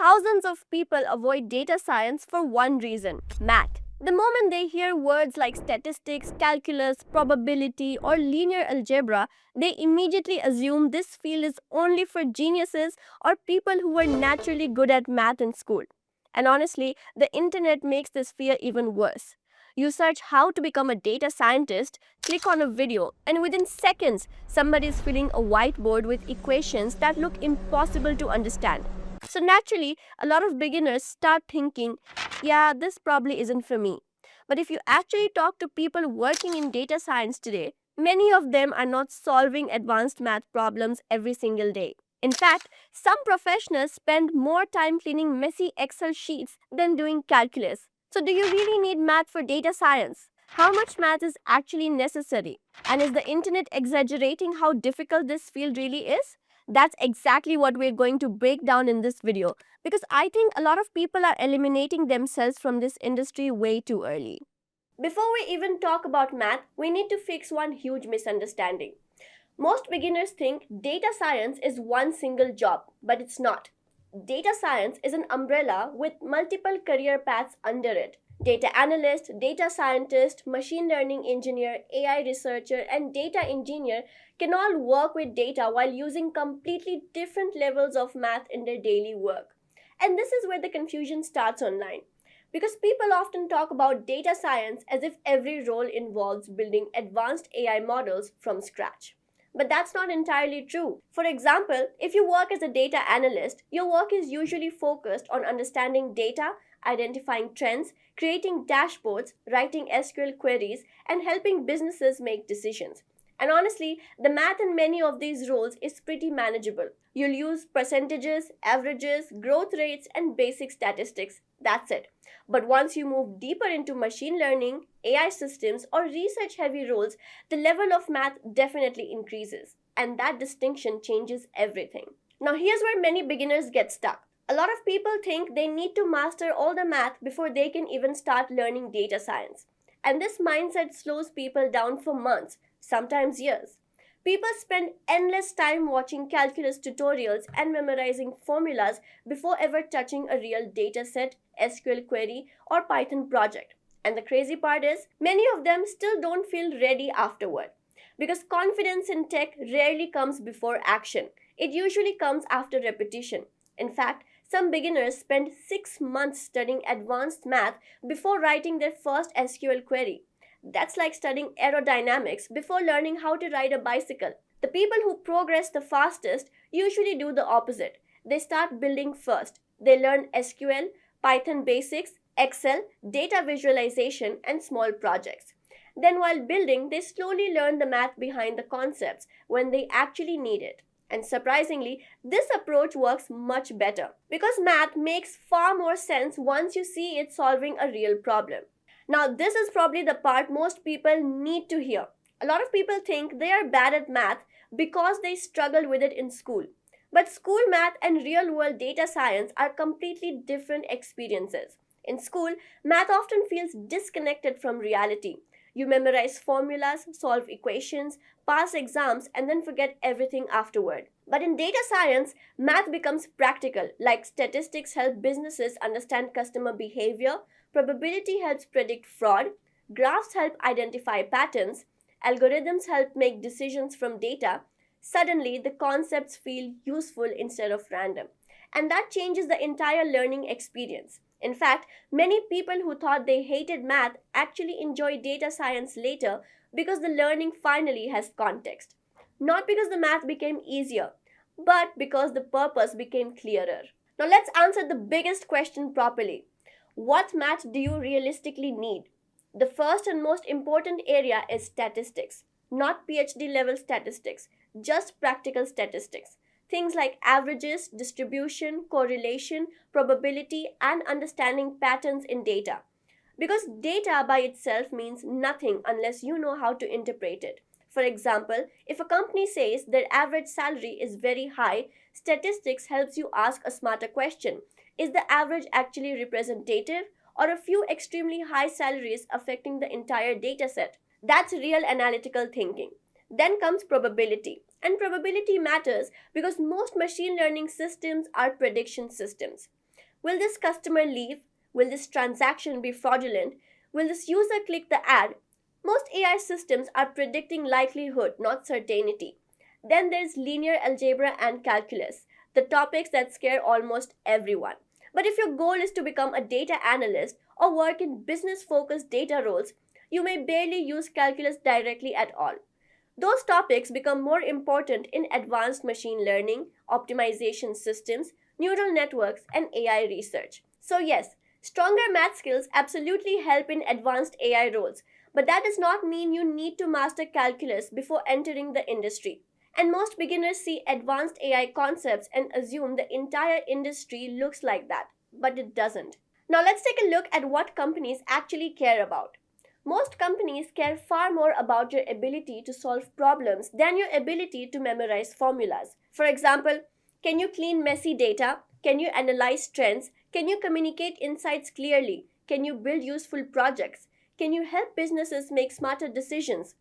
thousands of people avoid data science for one reason: math. The moment they hear words like statistics, calculus, probability, or linear algebra, they immediately assume this field is only for geniuses or people who were naturally good at math in school. And honestly, the internet makes this fear even worse. You search how to become a data scientist, click on a video, and within seconds, somebody is filling a whiteboard with equations that look impossible to understand. So naturally, a lot of beginners start thinking, yeah, this probably isn't for me. But if you actually talk to people working in data science today, many of them are not solving advanced math problems every single day. In fact, some professionals spend more time cleaning messy Excel sheets than doing calculus. So, do you really need math for data science? How much math is actually necessary? And is the internet exaggerating how difficult this field really is? That's exactly what we're going to break down in this video because I think a lot of people are eliminating themselves from this industry way too early. Before we even talk about math, we need to fix one huge misunderstanding. Most beginners think data science is one single job, but it's not. Data science is an umbrella with multiple career paths under it. Data analyst, data scientist, machine learning engineer, AI researcher, and data engineer can all work with data while using completely different levels of math in their daily work. And this is where the confusion starts online. Because people often talk about data science as if every role involves building advanced AI models from scratch. But that's not entirely true. For example, if you work as a data analyst, your work is usually focused on understanding data, identifying trends, creating dashboards, writing SQL queries, and helping businesses make decisions. And honestly, the math in many of these roles is pretty manageable. You'll use percentages, averages, growth rates, and basic statistics. That's it. But once you move deeper into machine learning, AI systems, or research heavy roles, the level of math definitely increases. And that distinction changes everything. Now, here's where many beginners get stuck. A lot of people think they need to master all the math before they can even start learning data science. And this mindset slows people down for months, sometimes years. People spend endless time watching calculus tutorials and memorizing formulas before ever touching a real dataset, SQL query, or Python project. And the crazy part is, many of them still don't feel ready afterward. Because confidence in tech rarely comes before action, it usually comes after repetition. In fact, some beginners spend 6 months studying advanced math before writing their first SQL query. That's like studying aerodynamics before learning how to ride a bicycle. The people who progress the fastest usually do the opposite. They start building first. They learn SQL, Python basics, Excel, data visualization, and small projects. Then, while building, they slowly learn the math behind the concepts when they actually need it. And surprisingly, this approach works much better because math makes far more sense once you see it solving a real problem. Now, this is probably the part most people need to hear. A lot of people think they are bad at math because they struggled with it in school. But school math and real world data science are completely different experiences. In school, math often feels disconnected from reality. You memorize formulas, solve equations, pass exams, and then forget everything afterward. But in data science, math becomes practical, like statistics help businesses understand customer behavior, probability helps predict fraud, graphs help identify patterns, algorithms help make decisions from data. Suddenly, the concepts feel useful instead of random. And that changes the entire learning experience. In fact, many people who thought they hated math actually enjoy data science later because the learning finally has context. Not because the math became easier, but because the purpose became clearer. Now let's answer the biggest question properly. What math do you realistically need? The first and most important area is statistics, not PhD level statistics, just practical statistics. Things like averages, distribution, correlation, probability, and understanding patterns in data. Because data by itself means nothing unless you know how to interpret it. For example, if a company says their average salary is very high, statistics helps you ask a smarter question. Is the average actually representative, or a few extremely high salaries affecting the entire dataset? That's real analytical thinking. Then comes probability. And probability matters because most machine learning systems are prediction systems. Will this customer leave? Will this transaction be fraudulent? Will this user click the ad? Most AI systems are predicting likelihood, not certainty. Then there's linear algebra and calculus, the topics that scare almost everyone. But if your goal is to become a data analyst or work in business focused data roles, you may barely use calculus directly at all. Those topics become more important in advanced machine learning, optimization systems, neural networks, and AI research. So, yes, stronger math skills absolutely help in advanced AI roles, but that does not mean you need to master calculus before entering the industry. And most beginners see advanced AI concepts and assume the entire industry looks like that, but it doesn't. Now, let's take a look at what companies actually care about. Most companies care far more about your ability to solve problems than your ability to memorize formulas. For example, can you clean messy data? Can you analyze trends? Can you communicate insights clearly? Can you build useful projects? Can you help businesses make smarter decisions?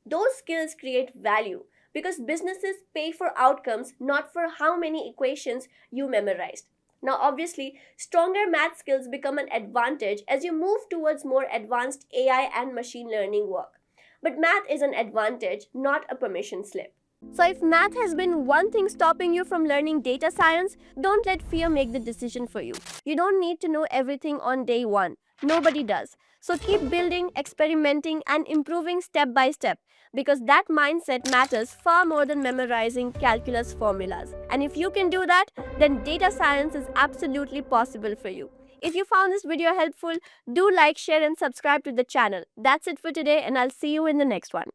Those skills create value because businesses pay for outcomes, not for how many equations you memorized. Now, obviously, stronger math skills become an advantage as you move towards more advanced AI and machine learning work. But math is an advantage, not a permission slip. So, if math has been one thing stopping you from learning data science, don't let fear make the decision for you. You don't need to know everything on day one. Nobody does. So, keep building, experimenting, and improving step by step because that mindset matters far more than memorizing calculus formulas. And if you can do that, then data science is absolutely possible for you. If you found this video helpful, do like, share, and subscribe to the channel. That's it for today, and I'll see you in the next one.